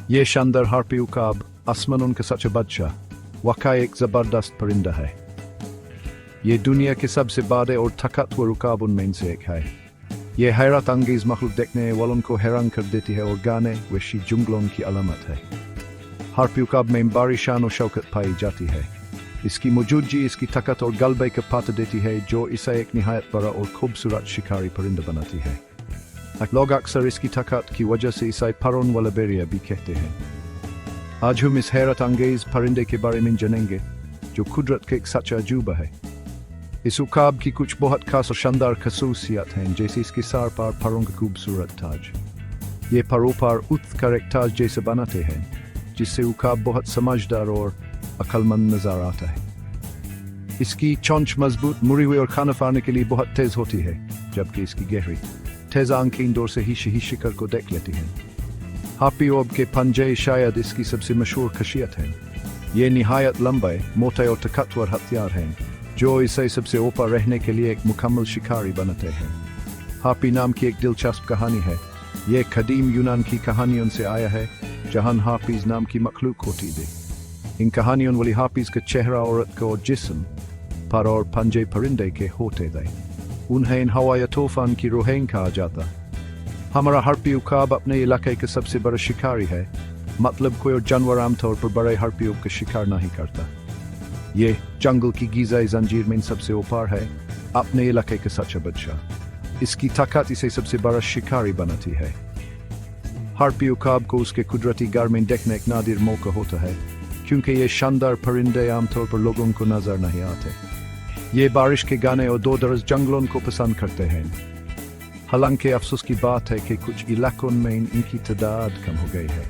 یہ شاندار ہارپی عقاب آسمانوں کا سچا بادشاہ واقعی ایک زبردست پرندہ ہے۔ یہ دنیا کے سب سے بڑے اور طاقتور عقابوں میں سے ایک ہے۔ یہ حیرت انگیز مخلوق دیکھنے والوں کو حیران کر دیتی ہے اور گانے وحشی جنگلوں کی علامت ہے۔ ہارپی عقاب میں بڑی شان و شوکت پائی جاتی ہے۔ اس کی موجودگی اس کی طاقت اور غلبے کا پتہ دیتی ہے جو اسے ایک نہایت بڑا اور خوبصورت شکاری پرندہ بناتی ہے۔ لوگ اکثر اس کی طاقت کی وجہ سے اسے پرون والا بیریا بھی کہتے ہیں۔ آج ہم اس حیرت انگیز پرندے کے بارے میں جانیں گے جو قدرت کا ایک سچا عجوبہ ہے۔ اس عقاب کی کچھ بہت خاص اور شاندار خصوصیات ہیں، جیسے اس کے سر پر پروں کا خوبصورت تاج۔ یہ پروں پر اٹھ کر ایک تاج جیسے بناتے ہیں، جس سے عقاب بہت سمجھدار اور عقل مند نظر آتا ہے۔ اس کی چونچ مضبوط، مڑی ہوئی اور کھانا پھاڑنے کے لیے بہت تیز ہوتی ہے، جبکہ اس کی گہری تیز آنکھیں دور سے ہی شکار کو دیکھ لیتی ہیں۔ ہارپی عقاب کے پنجے شاید اس کی سب سے مشہور خاصیت ہیں۔ یہ نہایت لمبے، موٹے اور طاقتور ہتھیار ہیں جو اسے سب سے اوپر رہنے کے لیے ایک مکمل شکاری بناتے ہیں۔ ہارپی نام کی ایک دلچسپ کہانی ہے۔ یہ قدیم یونان کی کہانیوں سے آیا ہے، جہاں ہارپیز نام کی مخلوق ہوتی تھی۔ ان کہانیوں والی ہارپیز کا چہرہ عورت کا اور جسم پر اور پنجے پرندے کے ہوتے تھے۔ انہیں ہوا یا طوفان کی روحیں کہا جاتا۔ ہمارا ہارپی عقاب اپنے علاقے کا سب سے بڑا شکاری ہے، مطلب کوئی اور جانور عام طور پر بڑے ہارپی عقاب کا شکار نہیں کرتا۔ یہ جنگل کی غذائی زنجیر میں سب سے اوپر ہے، اپنے علاقے کا سچا بادشاہ۔ اس کی طاقت اسے سب سے بڑا شکاری بناتی ہے۔ ہارپی عقاب کو اس کے قدرتی گھر میں دیکھنے ایک نادر موقع ہوتا ہے، کیونکہ یہ شاندار پرندے عام طور پر لوگوں کو نظر نہیں آتے۔ یہ بارش کے گانے اور دور دراز جنگلوں کو پسند کرتے ہیں۔ حالانکہ افسوس کی بات ہے کہ کچھ علاقوں میں ان کی تعداد کم ہو گئی ہے۔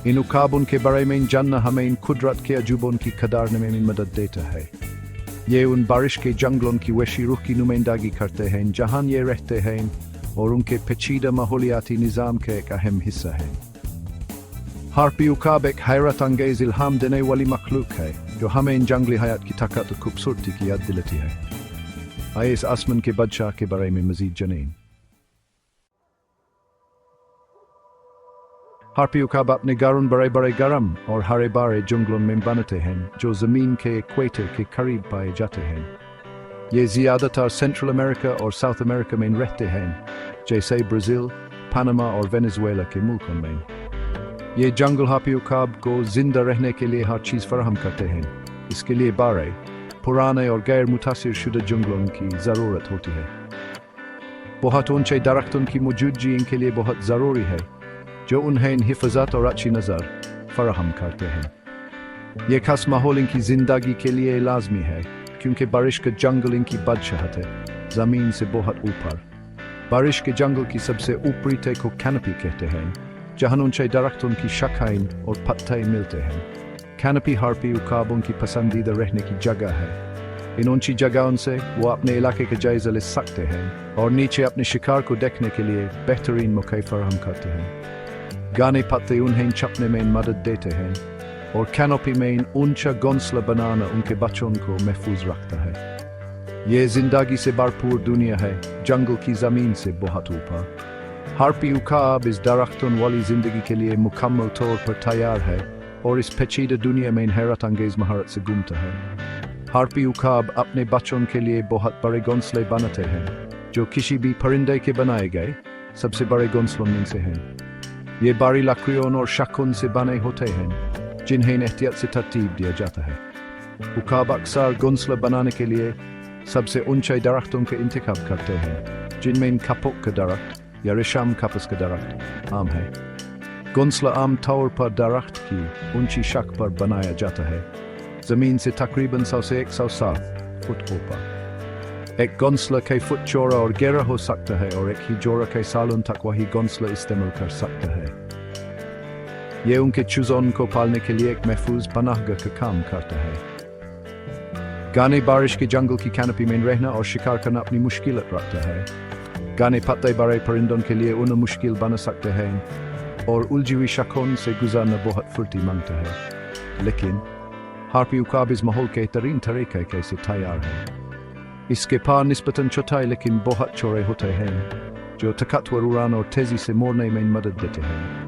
ان عقابوں کے بارے میں جاننا ہمیں ان قدرت کے عجوبوں کی قدر کرنے میں مدد دیتا ہے۔ یہ ان بارش کے جنگلوں کی وحشی روح کی نمائندگی کرتے ہیں جہاں یہ رہتے ہیں، اور ان کے پیچیدہ ماحولیاتی نظام کا ایک اہم حصہ ہے۔ ہارپی عقاب ایک حیرت انگیز الہام دینے والی مخلوق ہے جو ہمیں ان جنگلی حیات کی طاقت اور خوبصورتی کی یاد دلاتی ہے۔ آئیے اس آسمان کے بادشاہ کے بارے میں مزید جانیں۔ ہارپی عقاب اپنے گھروں بڑے بڑے گرم اور ہرے بھرے جنگلوں میں بناتے ہیں جو زمین کے ایکویٹر کے قریب پائے جاتے ہیں۔ یہ زیادہ تر سینٹرل امریکہ اور ساؤتھ امریکہ میں رہتے ہیں، جیسے برازیل، پاناما اور وینزویلا کے ملکوں میں۔ یہ جنگل ہارپی عقاب کو زندہ رہنے کے لیے ہر چیز فراہم کرتے ہیں۔ اس کے لیے بڑے، پرانے اور غیر متاثر شدہ جنگلوں کی ضرورت ہوتی ہے۔ بہت اونچے درختوں کی موجودگی ان کے لیے بہت ضروری ہے، جو انہیں حفاظت اور اچھی نظر فراہم کرتے ہیں۔ یہ خاص ماحول ان کی زندگی کے لیے لازمی ہے، کیونکہ بارش کا جنگل ان کی بادشاہت ہے، زمین سے بہت اوپر۔ بارش کے جنگل کی سب سے اوپری تہہ کو کینوپی کہتے ہیں، جہاں اونچے درختوں کی شاخیں اور پتے ملتے ہیں۔ کینوپی ہارپی عقابوں کی پسندیدہ رہنے کی جگہ ہے۔ ان اونچی جگہوں سے وہ اپنے علاقے کا جائزہ لے سکتے ہیں اور نیچے اپنے شکار کو دیکھنے کے لیے بہترین موقع فراہم کرتے ہیں۔ گھنے پتے انہیں چھپنے میں مدد دیتے ہیں، اور کینوپی میں اونچا گھونسلہ بنانا ان کے بچوں کو محفوظ رکھتا ہے۔ یہ زندگی سے بھرپور دنیا ہے، جنگل کی زمین سے بہت اوپر۔ ہارپی عقاب اس درختوں والی زندگی کے لیے مکمل طور پر تیار ہے اور اس پیچیدہ دنیا میں حیرت انگیز مہارت سے گھومتا ہے۔ ہارپی عقاب اپنے بچوں کے لیے بہت بڑے گھونسلے بناتے ہیں، جو کسی بھی پرندے کے بنائے گئے سب سے بڑے گھونسلوں میں سے ہیں۔ یہ بڑی لکڑیوں اور شاخوں سے بنے ہوتے ہیں، جنہیں احتیاط سے ترتیب دیا جاتا ہے۔ عقاب اکثر گھونسلہ بنانے کے لیے سب سے اونچے درختوں کا انتخاب کرتے ہیں، جن میں کپوک کا درخت یا ریشم کپس کا درخت عام ہے۔ گھونسلہ عام طور پر درخت کی اونچی شاخ پر بنایا جاتا ہے، زمین سے تقریباً 100 سے 107 فٹ اوپر۔ ایک گھونسلہ کئی فٹ چوڑا اور گہرا ہو سکتا ہے، اور ایک ہی جوڑا کئی سالوں تک وہی گھونسلہ استعمال کر سکتا ہے۔ یہ ان کے چوزوں کو پالنے کے لیے ایک محفوظ پناہ گاہ کا کام کرتا ہے۔ گھنے بارش کے جنگل کی کینوپی میں رہنا اور شکار کرنا اپنی مشکلات رکھتا ہے۔ گھنے پتے بڑے پرندوں کے لیے انہیں مشکل بنا سکتے ہیں، اور الجھی ہوئی شاخوں سے گزرنا بہت پھرتی مانگتا ہے۔ لیکن ہارپی عقاب اس ماحول کے بہترین طریقے سے تیار ہے۔ اس کے پار نسبتاً چھوٹے لیکن بہت چوڑے ہوتے ہیں، جو طاقتور اڑان اور تیزی سے موڑنے میں مدد دیتے ہیں۔